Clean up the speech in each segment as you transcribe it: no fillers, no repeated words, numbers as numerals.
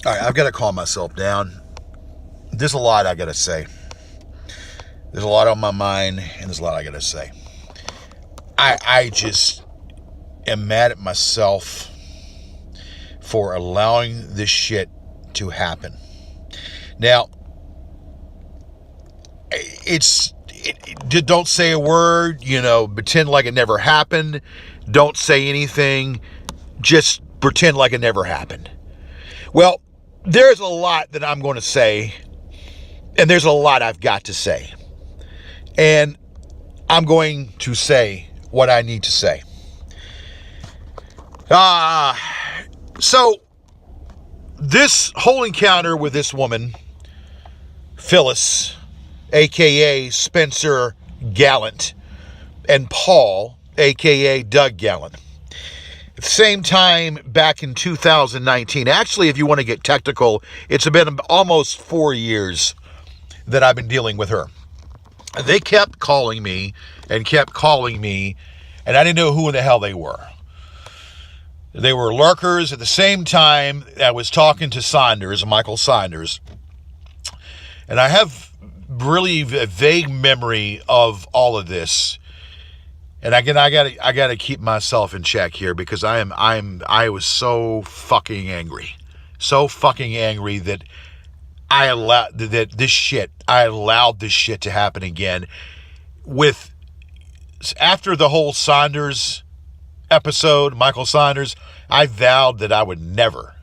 All right, I've got to calm myself down. There's a lot I got to say. There's a lot on my mind, and there's a lot I got to say. I just am mad at myself for allowing this shit to happen. Now, don't say a word, pretend like it never happened. Don't say anything. Just pretend like it never happened. Well, there's a lot that I'm going to say, and there's a lot I've got to say. And I'm going to say what I need to say. So, this whole encounter with this woman, Phyllis, a.k.a. Spencer Gallant, and Paul, a.k.a. Doug Gallant. At the same time, back in 2019, actually, if you want to get technical, it's been almost 4 years that I've been dealing with her. They kept calling me, and I didn't know who in the hell they were. They were lurkers. At the same time, I was talking to Michael Saunders, and I have really a vague memory of all of this. And again, I gotta keep myself in check here, because I was so fucking angry that I allowed this shit to happen again. After the whole Saunders episode, Michael Saunders, I vowed that I would never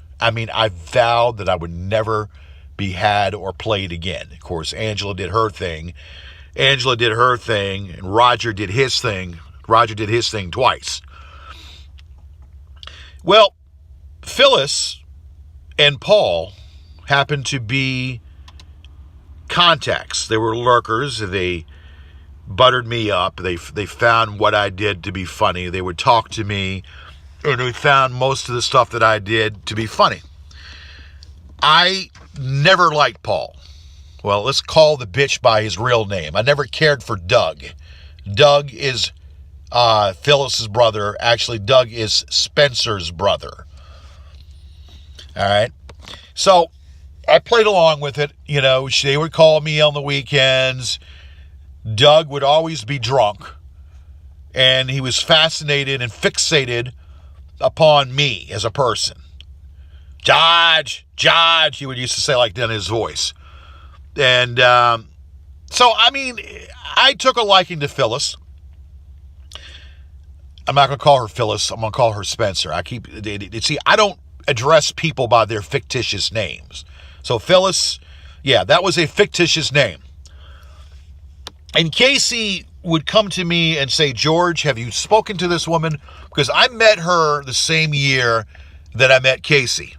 be had or played again. Of course, Angela did her thing, and Roger did his thing. Roger did his thing twice. Well, Phyllis and Paul happened to be contacts. They were lurkers. They buttered me up. They found what I did to be funny. They would talk to me, and they found most of the stuff that I did to be funny. I never liked Paul. Well, let's call the bitch by his real name. I never cared for Doug. Doug is Phyllis's brother. Actually, Doug is Spencer's brother. All right. So I played along with it. They would call me on the weekends. Doug would always be drunk, and he was fascinated and fixated upon me as a person. Judge, he would used to say like that in his voice. And so, I took a liking to Phyllis. I'm not going to call her Phyllis. I'm going to call her Spencer. I don't address people by their fictitious names. So Phyllis, yeah, that was a fictitious name. And Casey would come to me and say, George, have you spoken to this woman? Because I met her the same year that I met Casey.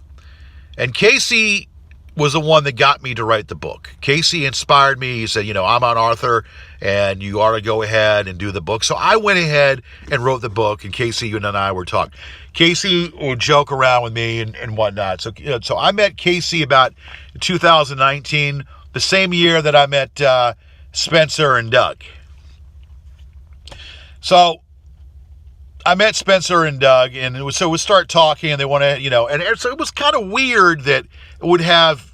And Casey was the one that got me to write the book. Casey inspired me. He said, I'm an author, and you ought to go ahead and do the book. So I went ahead and wrote the book, and Casey and I were talking. Casey would joke around with me and whatnot. So I met Casey about 2019, the same year that I met Spencer and Doug. So I met Spencer and Doug, and so we start talking, and they want to, and so it was kind of weird that it would have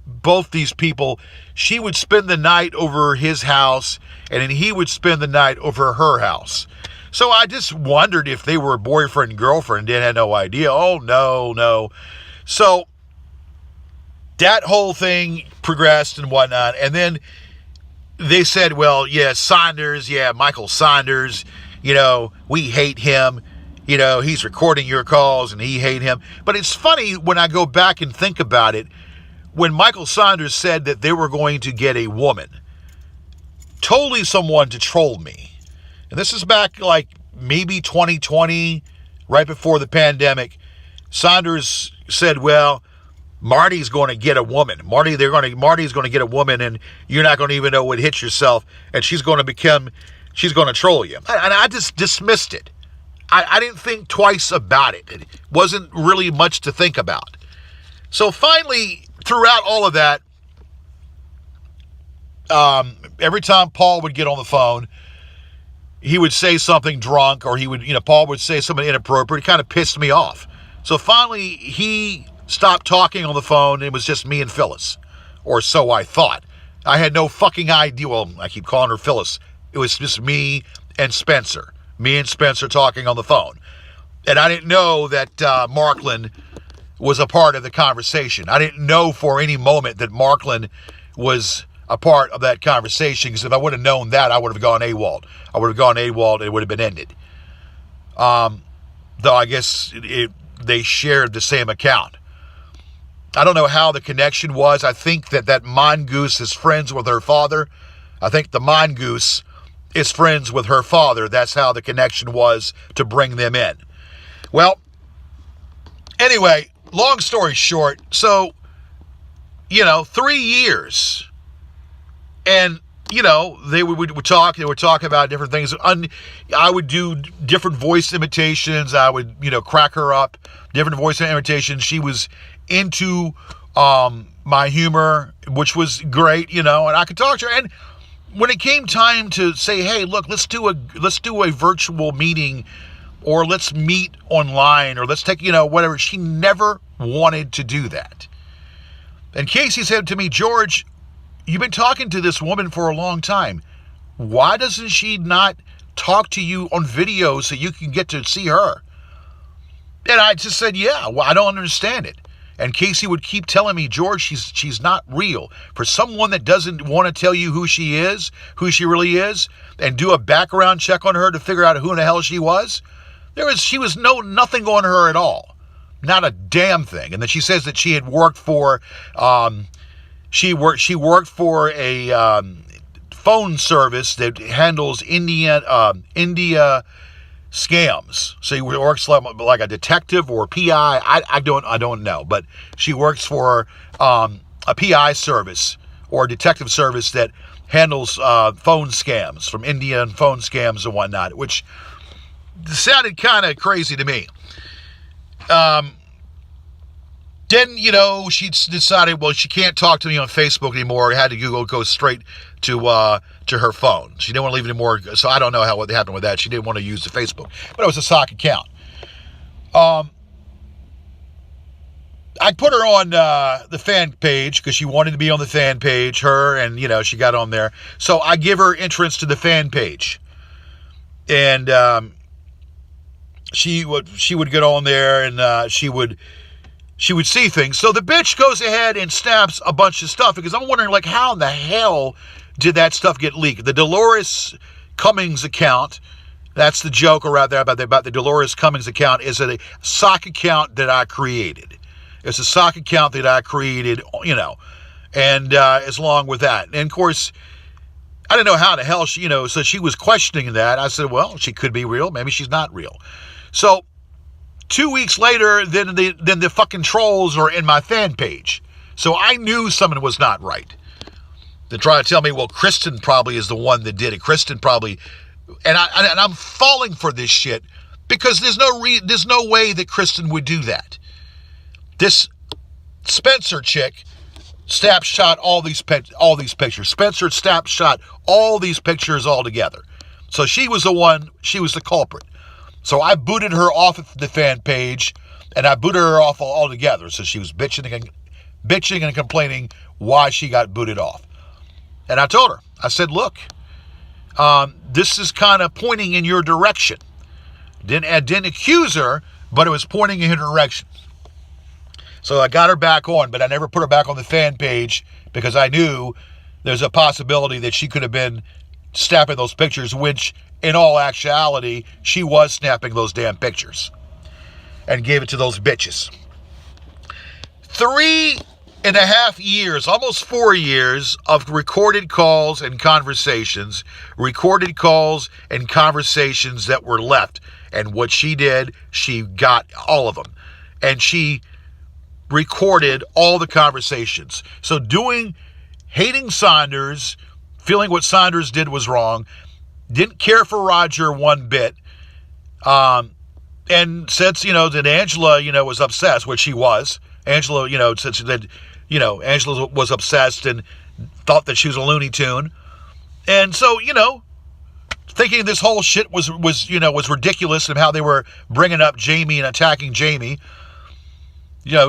both these people. She would spend the night over his house, and then he would spend the night over her house. So I just wondered if they were boyfriend and girlfriend, and had no idea. Oh, no. So that whole thing progressed and whatnot, and then they said, well, yeah, Saunders, yeah, Michael Saunders, we hate him. He's recording your calls, and he hate him. But it's funny when I go back and think about it, when Michael Saunders said that they were going to get a woman, totally someone to troll me. And this is back like maybe 2020, right before the pandemic. Saunders said, well, Marty's going to get a woman. Marty's going to get a woman, and you're not going to even know what hit yourself, and she's going to troll you. And I just dismissed it. I didn't think twice about it. It wasn't really much to think about. So finally, throughout all of that, every time Paul would get on the phone, he would say something drunk, or Paul would say something inappropriate. It kind of pissed me off. So finally, he stopped talking on the phone. It was just me and Phyllis, or so I thought. I had no fucking idea. Well, I keep calling her Phyllis. It was just me and Spencer. Me and Spencer talking on the phone. And I didn't know that Markland was a part of the conversation. I didn't know for any moment that Markland was a part of that conversation, because if I would have known that, I would have gone AWOL. I would have gone AWOL and it would have been ended. Though I guess they shared the same account. I don't know how the connection was. I think that mongoose is friends with her father. I think the mongoose is friends with her father. That's how the connection was to bring them in. Well, anyway, long story short, so, 3 years. And, they would talk. They would talk about different things. I would do different voice imitations. I would, crack her up. Different voice imitations. She was into my humor, which was great, and I could talk to her. And when it came time to say, hey, look, let's do a virtual meeting, or let's meet online, or let's take, whatever, she never wanted to do that. And Casey said to me, George, you've been talking to this woman for a long time. Why doesn't she not talk to you on video so you can get to see her? And I just said, yeah, well, I don't understand it. And Casey would keep telling me, George, she's not real. For someone that doesn't want to tell you who she is, who she really is, and do a background check on her to figure out who in the hell she was, she was nothing on her at all. Not a damn thing. And then she says that she had worked for She worked for a phone service that handles India scams. So he works like a detective or a PI. I don't know, but she works for a PI service or a detective service that handles phone scams, from India and phone scams and whatnot, which sounded kind of crazy to me. Then, she decided, well, she can't talk to me on Facebook anymore. I had to go straight to her phone. She didn't want to leave anymore, so I don't know what happened with that. She didn't want to use the Facebook, but it was a sock account. I put her on the fan page because she wanted to be on the fan page, her, and, she got on there. So I give her entrance to the fan page. And she would get on there, and she would see things. So the bitch goes ahead and snaps a bunch of stuff, because I'm wondering, how in the hell did that stuff get leaked? The Dolores Cummings account, that's the joke around there about the Dolores Cummings account, is a sock account that I created. It's a sock account that I created, and as long with that. And of course, I didn't know how the hell she, so she was questioning that. I said, well, she could be real. Maybe she's not real. So 2 weeks later, then the fucking trolls are in my fan page. So I knew something was not right. They're trying to tell me, well, Kristen probably is the one that did it. Kristen probably, and I'm falling for this shit, because there's no way that Kristen would do that. This Spencer chick snapshot all these pictures. Spencer snapshot all these pictures all together. So she was the one. She was the culprit. So I booted her off of the fan page, and I booted her off altogether. So she was bitching and complaining why she got booted off. And I told her, I said, look, this is kind of pointing in your direction. I didn't accuse her, but it was pointing in her direction. So I got her back on, but I never put her back on the fan page, because I knew there's a possibility that she could have been snapping those pictures, which in all actuality, she was snapping those damn pictures and gave it to those bitches. 3.5 years, almost 4 years of recorded calls and conversations that were left. And what she did, she got all of them. And she recorded all the conversations. So hating Saunders, feeling what Saunders did was wrong, didn't care for Roger one bit, and said, that Angela, was obsessed, which she was. Angela, said that, Angela was obsessed and thought that she was a Looney Tune. And so, thinking this whole shit was ridiculous, and how they were bringing up Jamie and attacking Jamie.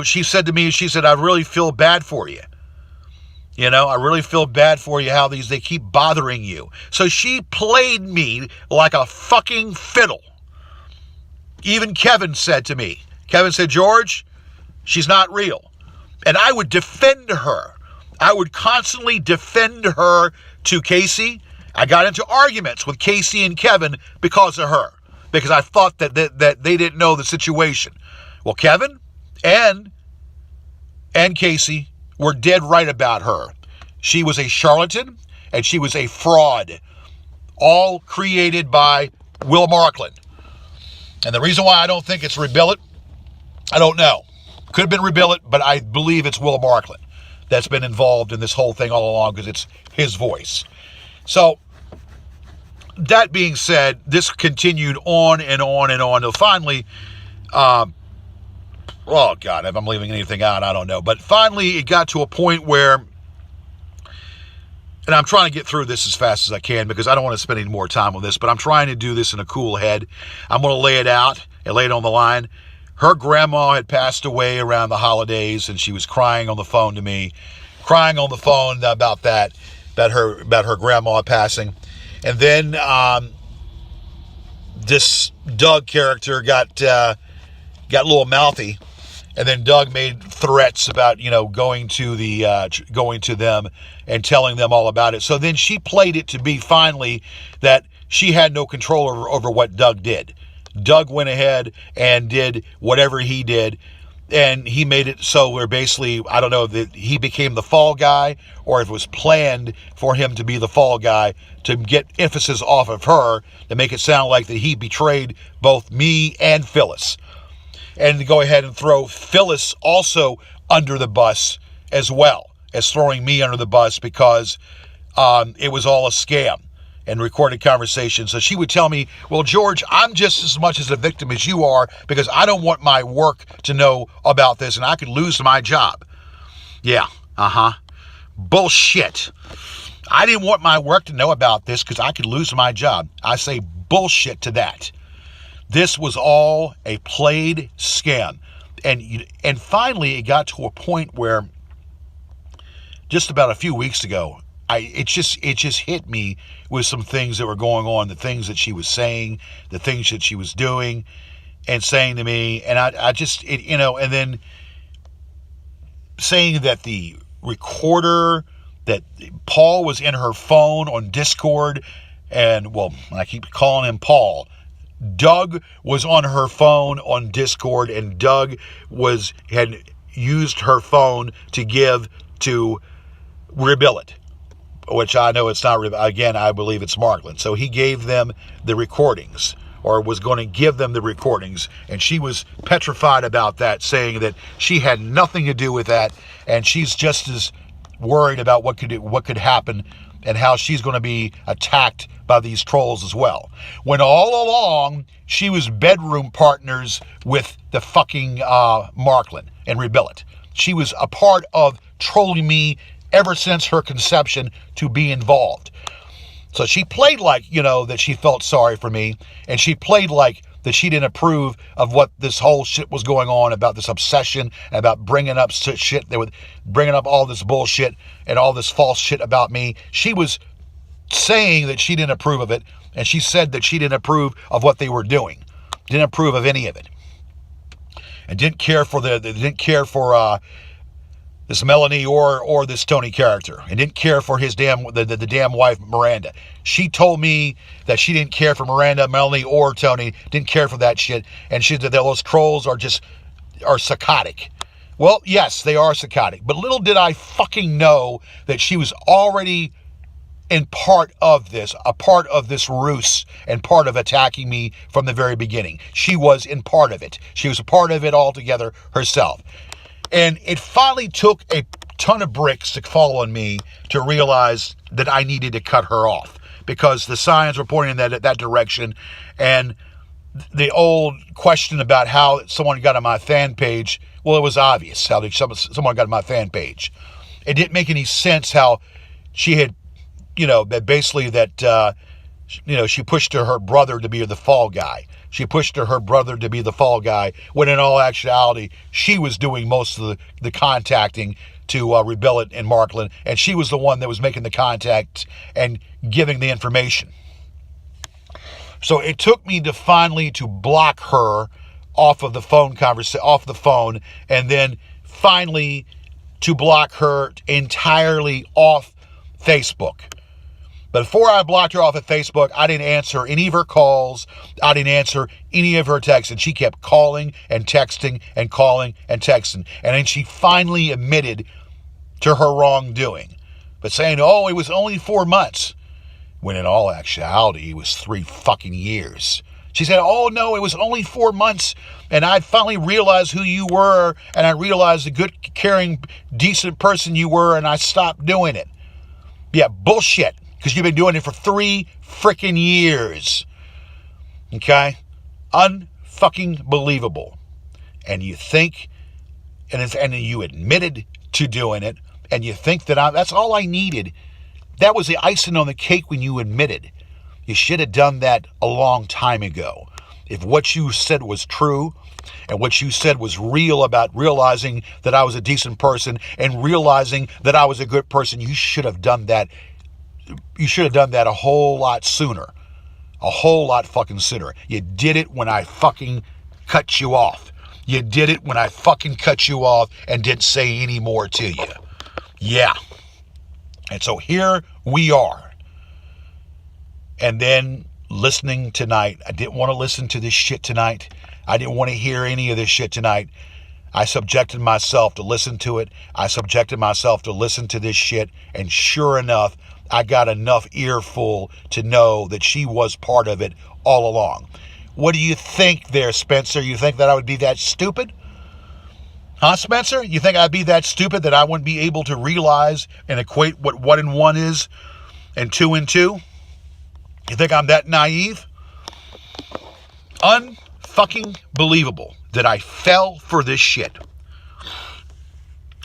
She said to me, I really feel bad for you. I really feel bad for you how they keep bothering you. So she played me like a fucking fiddle. Even Kevin said, George, she's not real. And I would defend her. I would constantly defend her to Casey. I got into arguments with Casey and Kevin because of her. Because I thought that they didn't know the situation. Well, Kevin and Casey were dead right about her. She was a charlatan and she was a fraud. All created by Will Markland. And the reason why I don't think it's Rebillet, I don't know. Could have been Rebillet, but I believe it's Will Markland that's been involved in this whole thing all along because it's his voice. So, that being said, this continued on and on and on until finally, oh God, if I'm leaving anything out, I don't know. But finally, it got to a point where, and I'm trying to get through this as fast as I can because I don't want to spend any more time on this, but I'm trying to do this in a cool head. I'm going to lay it out and lay it on the line. Her grandma had passed away around the holidays, and she was crying on the phone to me, about that, about her grandma passing. And then this Doug character got a little mouthy, and then Doug made threats about going to them and telling them all about it. So then she played it to be finally that she had no control over what Doug did. Doug went ahead and did whatever he did, and he made it so where basically, I don't know if he became the fall guy or if it was planned for him to be the fall guy to get emphasis off of her to make it sound like that he betrayed both me and Phyllis. And to go ahead and throw Phyllis also under the bus as well as throwing me under the bus because it was all a scam and recorded conversations. So she would tell me, well, George, I'm just as much as a victim as you are because I don't want my work to know about this and I could lose my job. Yeah, bullshit. I didn't want my work to know about this because I could lose my job. I say bullshit to that. This was all a played scam. And finally, it got to a point where just about a few weeks ago, it just hit me with some things that were going on, the things that she was saying, the things that she was doing and saying to me. And and then saying that the recorder, that Paul was in her phone on Discord, and well, I keep calling him Paul. Doug was on her phone on Discord, and Doug had used her phone to give to Rebillet, which I know it's not. Again, I believe it's Markland. So he gave them the recordings, or was going to give them the recordings, and she was petrified about that, saying that she had nothing to do with that, and she's just as worried about what could happen and how she's going to be attacked by these trolls as well. When all along, she was bedroom partners with the fucking Markland and Rebillet. She was a part of trolling me ever since her conception to be involved. So she played like, that she felt sorry for me, and she played like that she didn't approve of what this whole shit was going on about this obsession, about bringing up shit. They were bringing up all this bullshit and all this false shit about me. She was saying that she didn't approve of it, and she said that she didn't approve of what they were doing, didn't approve of any of it, and didn't care for this Melanie or this Tony character, and didn't care for his the damn wife Miranda. She told me that she didn't care for Miranda, Melanie, or Tony, didn't care for that shit, and she said that those trolls are psychotic. Well, yes, they are psychotic, but little did I fucking know that she was already a part of this ruse and part of attacking me from the very beginning. She was in part of it. She was a part of it altogether herself. And it finally took a ton of bricks to fall on me to realize that I needed to cut her off, because the signs were pointing in that direction. And the old question about how someone got on my fan page, well, it was obvious how someone got on my fan page. It didn't make any sense how she had, that basically she pushed her brother to be the fall guy. She pushed her brother to be the fall guy, when in all actuality, she was doing most of the contacting to rebel it in Markland, and she was the one that was making the contact and giving the information. So it took me to finally to block her off of the phone off the phone, and then finally to block her entirely off Facebook. But before I blocked her off of Facebook, I didn't answer any of her calls. I didn't answer any of her texts. And she kept calling and texting and calling and texting. And then she finally admitted to her wrongdoing. But saying, oh, it was only 4 months. When in all actuality, it was 3 fucking years. She said, oh, no, it was only 4 months. And I finally realized who you were. And I realized the good, caring, decent person you were. And I stopped doing it. Yeah, bullshit. Because you've been doing it for 3 freaking years. Okay? Unfucking believable. And you think, and you admitted to doing it, and you think that that's all I needed. That was the icing on the cake when you admitted. You should have done that a long time ago. If what you said was true, and what you said was real about realizing that I was a decent person, and realizing that I was a good person, you should have done that. You should have done that a whole lot sooner. A whole lot fucking sooner. You did it when I fucking cut you off. You did it when I fucking cut you off and didn't say any more to you. Yeah. And so here we are. And then listening tonight. I didn't want to listen to this shit tonight. I didn't want to hear any of this shit tonight. I subjected myself to listen to it. I subjected myself to listen to this shit. And sure enough, I got enough earful to know that she was part of it all along. What do you think there, Spencer? You think that I would be that stupid? Huh, Spencer? You think I'd be that stupid that I wouldn't be able to realize and equate what 1 and 1 is and 2 and 2? You think I'm that naive? Unfucking believable that I fell for this shit.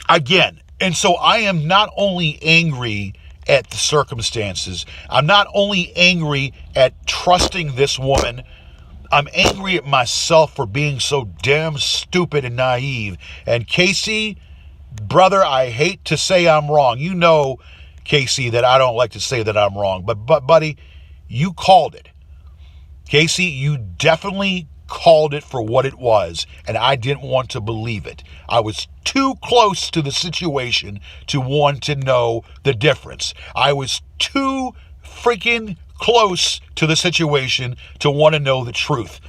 Again. And so I am not only angry at the circumstances. I'm not only angry at trusting this woman. I'm angry at myself for being so damn stupid and naive. And Casey, brother, I hate to say I'm wrong. You know, Casey, that I don't like to say that I'm wrong. But buddy, you called it. Casey, you definitely called it for what it was, and I didn't want to believe it. I was too close to the situation to want to know the difference. I was too freaking close to the situation to want to know the truth.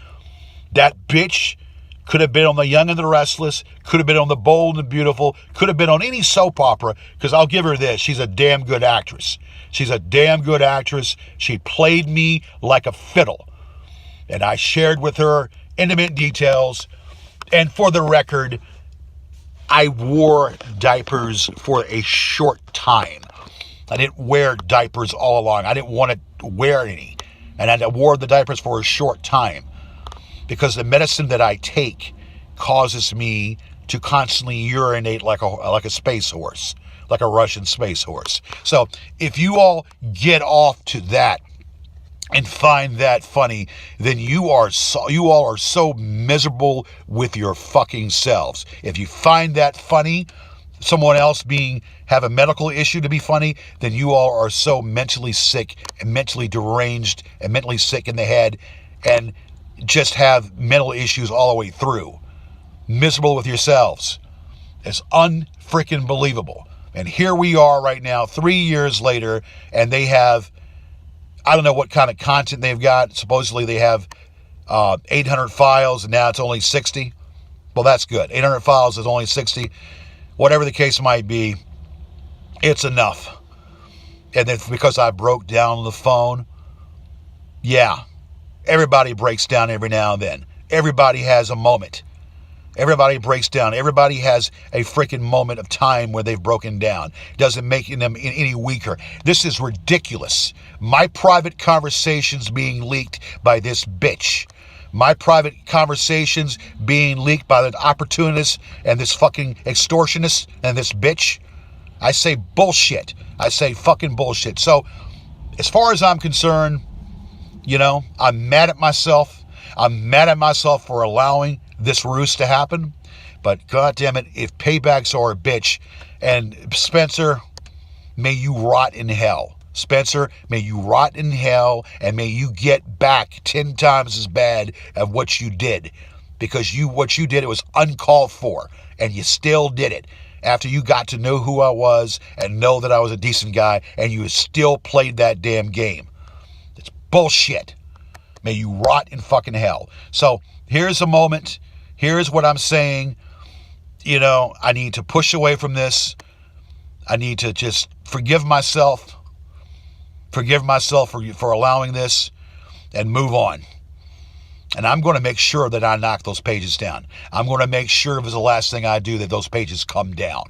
That bitch could have been on The Young and the Restless, could have been on The Bold and the Beautiful, could have been on any soap opera, because I'll give her this, she's a damn good actress. She's a damn good actress. She played me like a fiddle. And I shared with her intimate details. And for the record, I wore diapers for a short time. I didn't wear diapers all along. I didn't want to wear any. And I wore the diapers for a short time. Because the medicine that I take causes me to constantly urinate like a space horse. Like a Russian space horse. So if you all get off to that, and find that funny, then you all are so miserable with your fucking selves. If you find that funny, someone else have a medical issue to be funny, then you all are so mentally sick and mentally deranged and mentally sick in the head and just have mental issues all the way through. Miserable with yourselves. It's unfreaking believable. And here we are right now, 3 years later, and they have, I don't know what kind of content they've got. Supposedly they have 800 files, and now it's only 60. Well, that's good. 800 files is only 60. Whatever the case might be, it's enough. And then because I broke down on the phone, yeah, everybody breaks down every now and then. Everybody has a moment. Everybody breaks down. Everybody has a freaking moment of time where they've broken down. Doesn't make them any weaker. This is ridiculous. My private conversations being leaked by this bitch. My private conversations being leaked by the opportunist and this fucking extortionist and this bitch. I say bullshit. I say fucking bullshit. So, as far as I'm concerned, I'm mad at myself. I'm mad at myself for allowing this ruse to happen. But God damn it, if paybacks are a bitch, and Spencer, may you rot in hell. Spencer, may you rot in hell, and may you get back 10 times as bad of what you did. Because what you did, it was uncalled for, and you still did it. After you got to know who I was and know that I was a decent guy, and you still played that damn game. It's bullshit. May you rot in fucking hell. So here's a moment. Here's what I'm saying. I need to push away from this. I need to just forgive myself for allowing this, and move on. And I'm going to make sure that I knock those pages down. I'm going to make sure if it's the last thing I do that those pages come down.